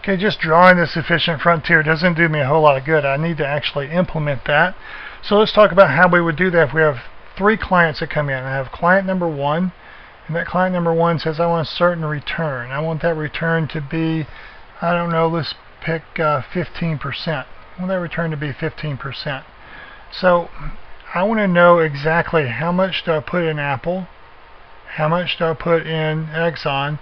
Okay, just drawing this efficient frontier doesn't do me a whole lot of good. I need to actually implement that. So let's talk about how we would do that if we have 3 clients that come in. I have client number 1, and that client number 1 says I want a certain return. I want that return to be, I don't know, let's pick 15%. I want that return to be 15%. So I want to know exactly how much do I put in Apple, how much do I put in Exxon,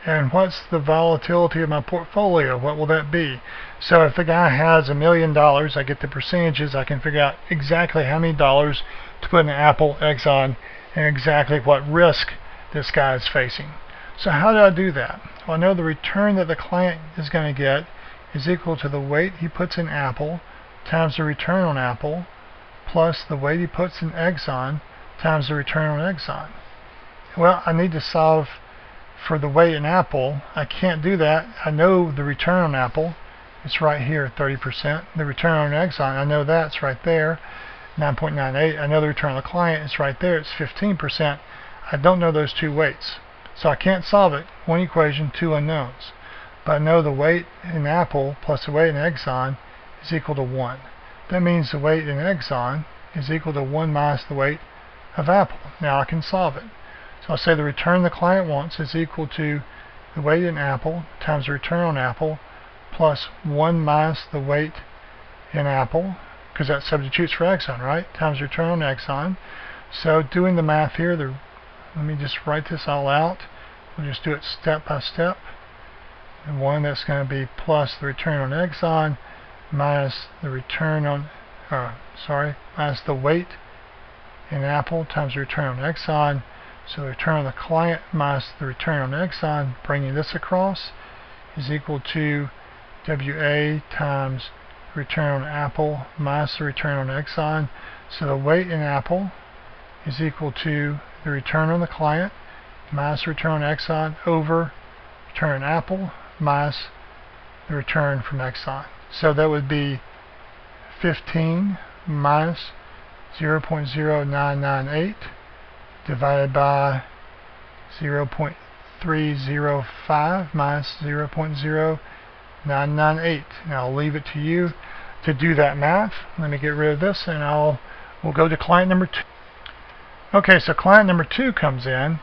and what's the volatility of my portfolio? What will that be? So if the guy has $1 million, I get the percentages. I can figure out exactly how many dollars to put in Apple, Exxon, and exactly what risk this guy is facing. So how do I do that? Well, I know the return that the client is going to get is equal to the weight he puts in Apple times the return on Apple plus the weight he puts in Exxon times the return on Exxon. Well, I need to solve for the weight in Apple. I can't do that. I know the return on Apple. It's right here, 30%. The return on Exxon, I know that's right there, 9.98. I know the return on the client is right there. It's 15%. I don't know those 2 weights. So I can't solve it. 1 equation, 2 unknowns. But I know the weight in Apple plus the weight in Exxon is equal to 1. That means the weight in Exxon is equal to 1 minus the weight of Apple. Now I can solve it. So I'll say the return the client wants is equal to the weight in Apple times the return on Apple plus 1 minus the weight in Apple, because that substitutes for Exxon, right? Times return on Exxon. So doing the math here, let me just write this all out. We'll just do it step by step. And 1, that's going to be plus the return on Exxon minus the return on, minus the weight in Apple times the return on Exxon. So the return on the client minus the return on Exxon, bringing this across, is equal to WA times return on Apple minus the return on Exxon. So the weight in Apple is equal to the return on the client minus the return on Exxon over return on Apple minus the return from Exxon. So that would be 15 minus 0.0998 divided by 0.305 minus 0.0998. And I'll leave it to you to do that math. Let me get rid of this and we'll go to client number 2. Okay, so client number 2 comes in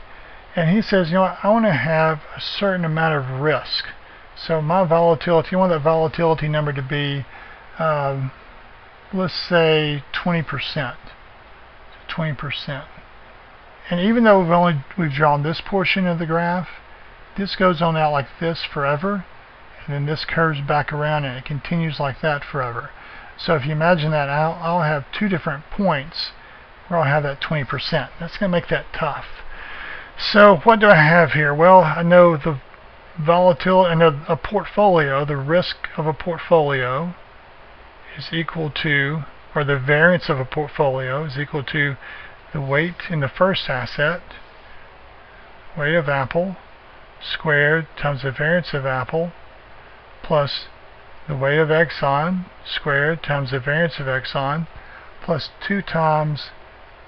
and he says, you know what, I want to have a certain amount of risk. So my volatility, you want that volatility number to be, let's say 20%. 20%. And even though we've drawn this portion of the graph, this goes on out like this forever, and then this curves back around and it continues like that forever. So if you imagine that, I'll have 2 different points where I'll have that 20%. That's going to make that tough. So what do I have here? Well, I know the volatility, I know a portfolio, the risk of a portfolio is equal to, or the variance of a portfolio is equal to the weight in the first asset, weight of Apple, squared times the variance of Apple, plus the weight of Exxon, squared times the variance of Exxon, plus 2 times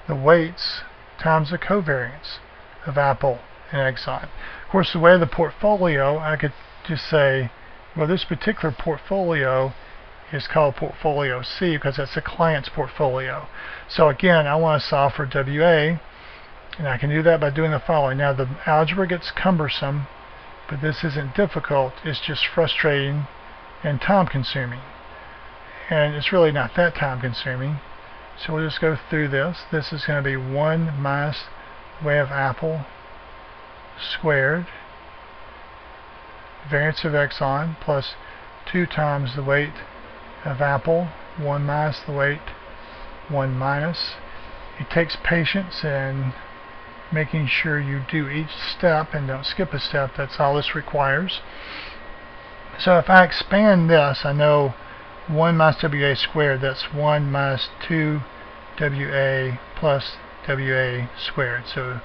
the weights times the covariance of Apple and Exxon. Of course, the way of the portfolio, I could just say, well, this particular portfolio is called portfolio C because that's the client's portfolio. So again, I want to solve for WA, and I can do that by doing the following. Now the algebra gets cumbersome, but this isn't difficult. It's just frustrating and time consuming. And it's really not that time consuming. So we'll just go through this. This is going to be 1 minus the weight of Apple squared, variance of Exxon, plus 2 times the weight of Apple, 1 minus the weight, 1 minus. It takes patience and making sure you do each step and don't skip a step. That's all this requires. So if I expand this, I know 1 minus WA squared, that's 1 minus 2 WA plus WA squared. So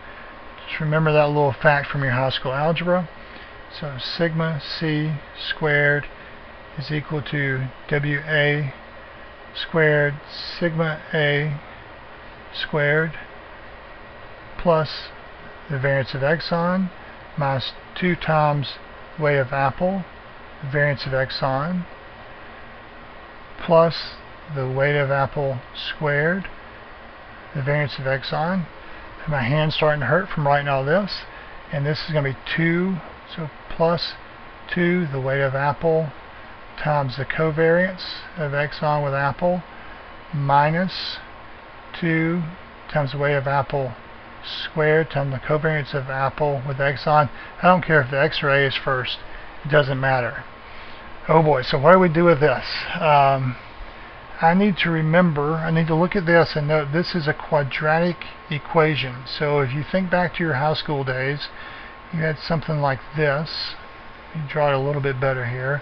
just remember that little fact from your high school algebra. So sigma C squared is equal to WA squared sigma A squared plus the variance of Exxon minus 2 times weight of Apple the variance of x on, plus the weight of apple squared, the variance of x on. And my hand's starting to hurt from writing all this. And this is going to be 2, so plus 2, the weight of apple, times the covariance of x on with apple, minus 2 times the weight of apple squared times the covariance of apple with x on. I don't care if the x or a is first. It doesn't matter. Oh boy, so what do we do with this? I need to remember, I need to look at this and note this is a quadratic equation. So if you think back to your high school days, you had something like this. Let me draw it a little bit better here.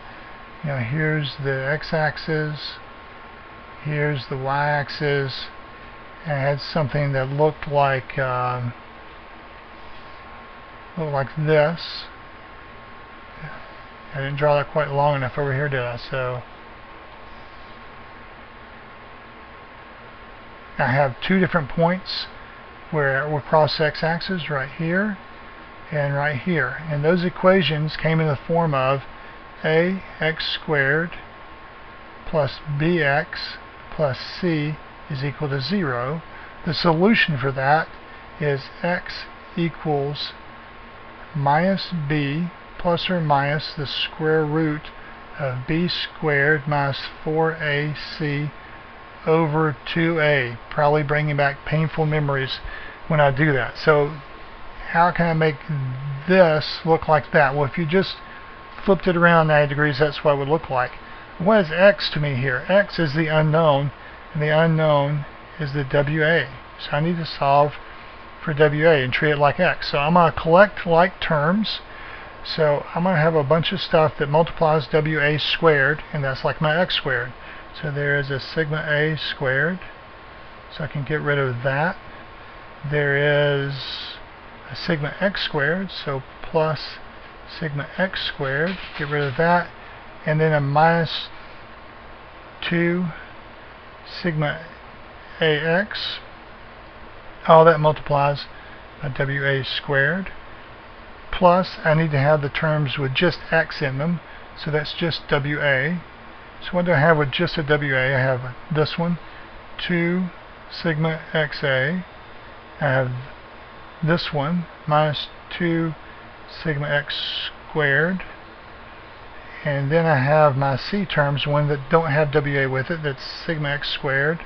You know, here's the x-axis, here's the y-axis, and it had something that looked like this. I didn't draw that quite long enough over here, did I? So I have two different points where we'll cross x-axis, right here and right here. And those equations came in the form of ax squared plus bx plus c is equal to 0. The solution for that is x equals minus b plus or minus the square root of b squared minus 4ac over 2a, probably bringing back painful memories when I do that. So how can I make this look like that? Well, if you just flipped it around 90 degrees, that's what it would look like. What is x to me here? X is the unknown, and the unknown is the WA. So I need to solve for WA and treat it like x. So I'm going to collect like terms. So I'm going to have a bunch of stuff that multiplies WA squared, and that's like my x squared. So there is a sigma a squared, so I can get rid of that. There is a sigma x squared, so plus sigma x squared, get rid of that. And then a minus 2 sigma ax, all that multiplies by WA squared. Plus, I need to have the terms with just x in them, so that's just WA. So what do I have with just a WA? I have this one, 2 sigma XA. I have this one, minus 2 sigma x squared. And then I have my C terms, one that don't have WA with it, that's sigma x squared.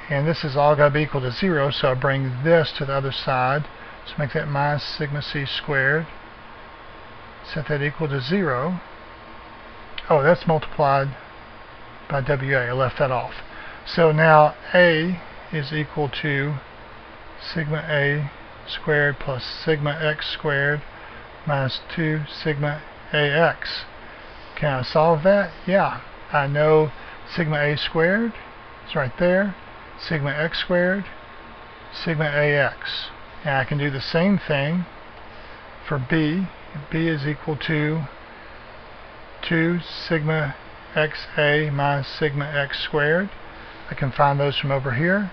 And this is all got to be equal to 0, so I bring this to the other side. So make that minus sigma c squared. Set that equal to 0. Oh, that's multiplied by WA. I left that off. So now A is equal to sigma A squared plus sigma x squared minus 2 sigma AX. Can I solve that? Yeah. I know sigma A squared is right there. Sigma x squared, sigma AX. And I can do the same thing for B. B is equal to 2 sigma XA minus sigma x squared. I can find those from over here.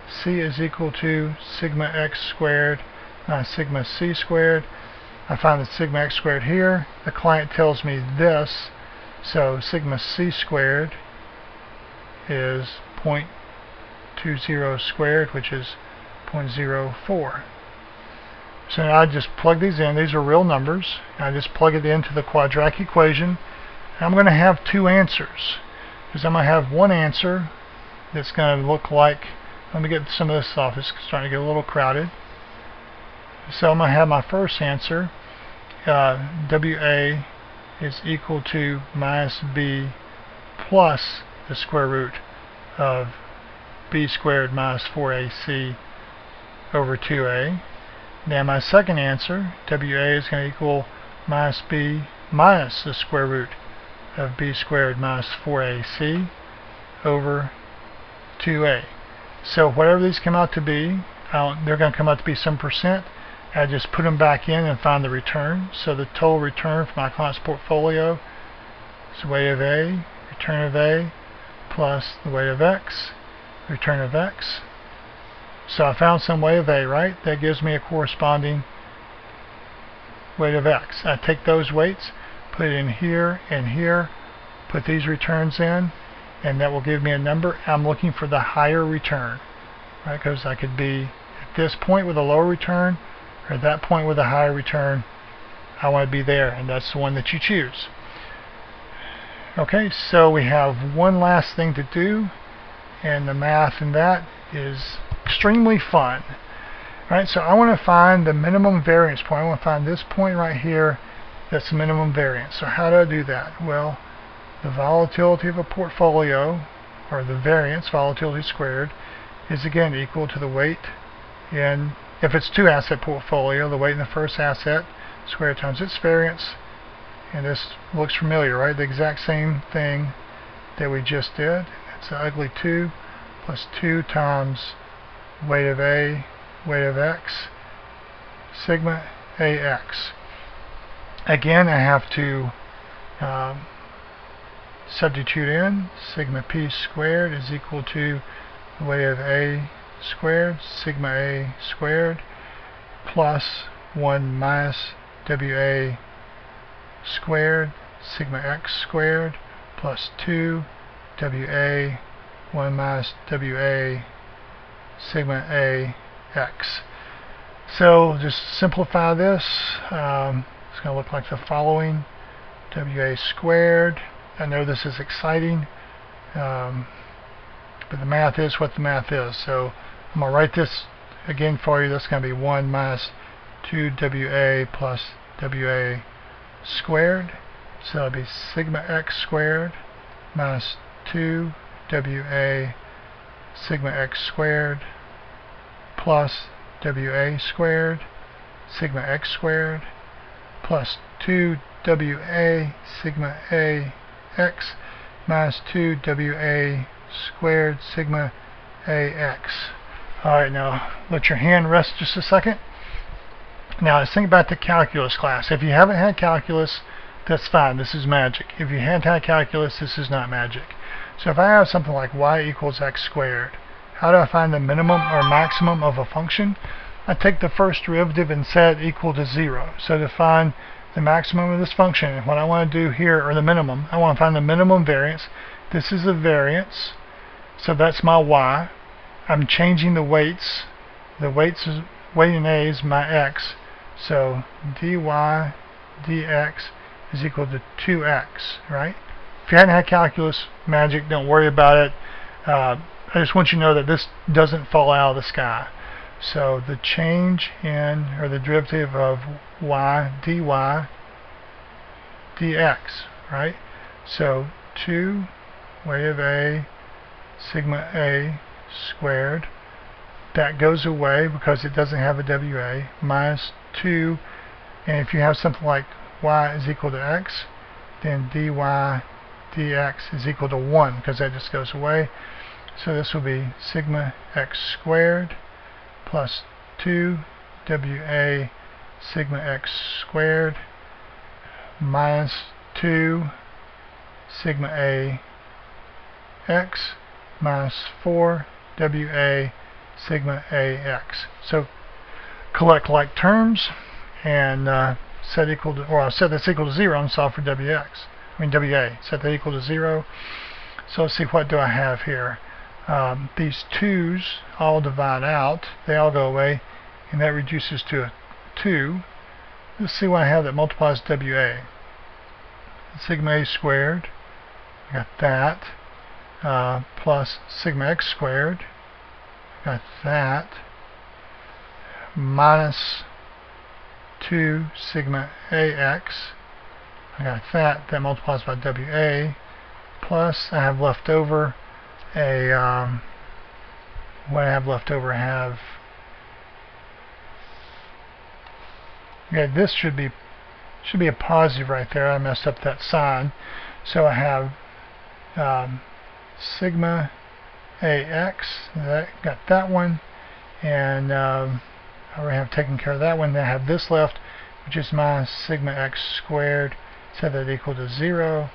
C is equal to sigma x squared minus sigma c squared. I find the sigma x squared here. The client tells me this, so sigma c squared is 0.20 squared, which is 0.04. So now I just plug these in. These are real numbers. I just plug it into the quadratic equation. I'm going to have two answers, because I'm going to have one answer that's going to look like, let me get some of this off, it's starting to get a little crowded. So I'm going to have my first answer, WA is equal to minus B plus the square root of B squared minus 4AC over 2A. Now my second answer, WA is going to equal minus B minus the square root of B squared minus 4AC over 2A. So whatever these come out to be, they're going to come out to be some percent. I just put them back in and find the return. So the total return for my client's portfolio is the weight of A, return of A, plus the weight of X, return of X. So I found some weight of A, right? That gives me a corresponding weight of X. I take those weights, put it in here and here, put these returns in, and that will give me a number. I'm looking for the higher return, right? Because I could be at this point with a lower return, or at that point with a higher return. I want to be there, and that's the one that you choose. Okay, so we have one last thing to do, and the math in that is extremely fun. Alright, so I want to find the minimum variance point. I want to find this point right here that's the minimum variance. So how do I do that? Well, the volatility of a portfolio, or the variance, volatility squared, is again equal to the weight in, if it's two asset portfolio, the weight in the first asset squared times its variance. And this looks familiar, right? The exact same thing that we just did. It's an ugly 2 plus 2 times weight of A, weight of X, sigma AX. Again, I have to substitute in sigma P squared is equal to the weight of A squared, sigma A squared, plus 1 minus WA squared, sigma X squared, plus 2 WA 1 minus WA sigma AX. So just simplify this. It's going to look like the following: WA squared. I know this is exciting, but the math is what the math is. So I'm going to write this again for you. That's going to be 1 minus 2 WA plus WA squared. So it'll be sigma X squared minus 2 WA sigma X squared plus WA squared sigma X squared plus 2 WA sigma AX minus 2 WA squared sigma AX. Alright, now let your hand rest just a second. Now let's think about the calculus class. If you haven't had calculus, that's fine. This is magic. If you haven't had calculus, this is not magic. So if I have something like y equals x squared, how do I find the minimum or maximum of a function? I take the first derivative and set it equal to 0. So to find the maximum of this function, what I want to do here, or the minimum, I want to find the minimum variance. This is a variance, so that's my y. I'm changing the weights. The weights is, weight in A is my x. So dy dx is equal to 2x, right? If you hadn't had calculus magic, don't worry about it. I just want you to know that this doesn't fall out of the sky. So the change in, or the derivative of y dy dx, right? So 2 weight of A sigma A squared, that goes away because it doesn't have a WA, minus 2, and if you have something like y is equal to x, then dy dx is equal to 1 because that just goes away. So this will be sigma x squared plus 2 WA sigma x squared minus 2 sigma A x minus 4 WA sigma AX. So collect like terms and set equal to, or I'll set this equal to 0 and solve for WA. Set that equal to 0. So let's see, what do I have here? These 2's all divide out, they all go away, and that reduces to a 2. Let's see what I have that multiplies WA. Sigma A squared, I got that, plus sigma X squared, got that, minus 2 sigma AX, I got that multiplies by WA, plus I have left over a, what I have left over, I have, okay, this should be a positive right there. I messed up that sign. So I have sigma AX, got that one, and I already have taken care of that one. Then I have this left, which is minus sigma X squared, set that equal to 0.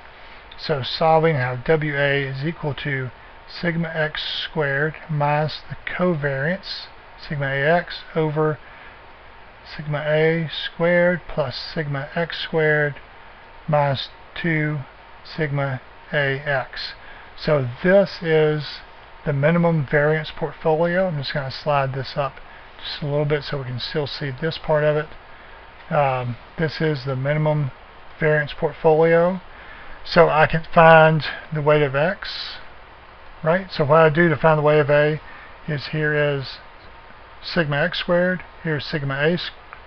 So solving, I have WA is equal to sigma X squared minus the covariance, sigma AX, over sigma A squared plus sigma X squared minus 2 sigma AX. So this is the minimum variance portfolio. I'm just going to slide this up just a little bit so we can still see this part of it. This is the minimum variance portfolio. So I can find the weight of X, right? So what I do to find the weight of A is here is sigma X squared, here's sigma A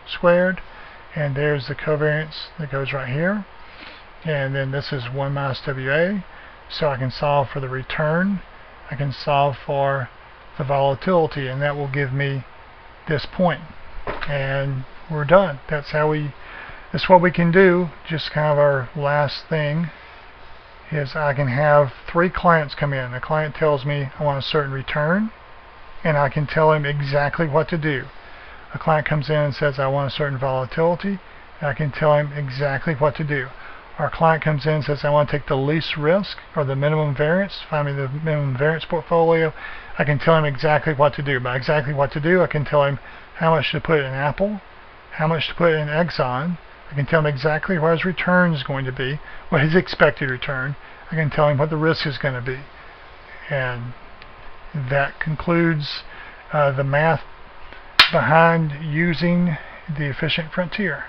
squared, and there's the covariance that goes right here. And then this is 1 minus WA. So I can solve for the return, I can solve for the volatility, and that will give me this point. And we're done. That's what we can do. Just kind of our last thing is I can have 3 clients come in. A client tells me I want a certain return, and I can tell him exactly what to do. A client comes in and says I want a certain volatility, and I can tell him exactly what to do. Our client comes in and says I want to take the least risk, or the minimum variance, find me the minimum variance portfolio. I can tell him exactly what to do. By exactly what to do, I can tell him how much to put in Apple, how much to put in Exxon. I can tell him exactly what his return is going to be, what his expected return. I can tell him what the risk is going to be. And that concludes the math behind using the efficient frontier.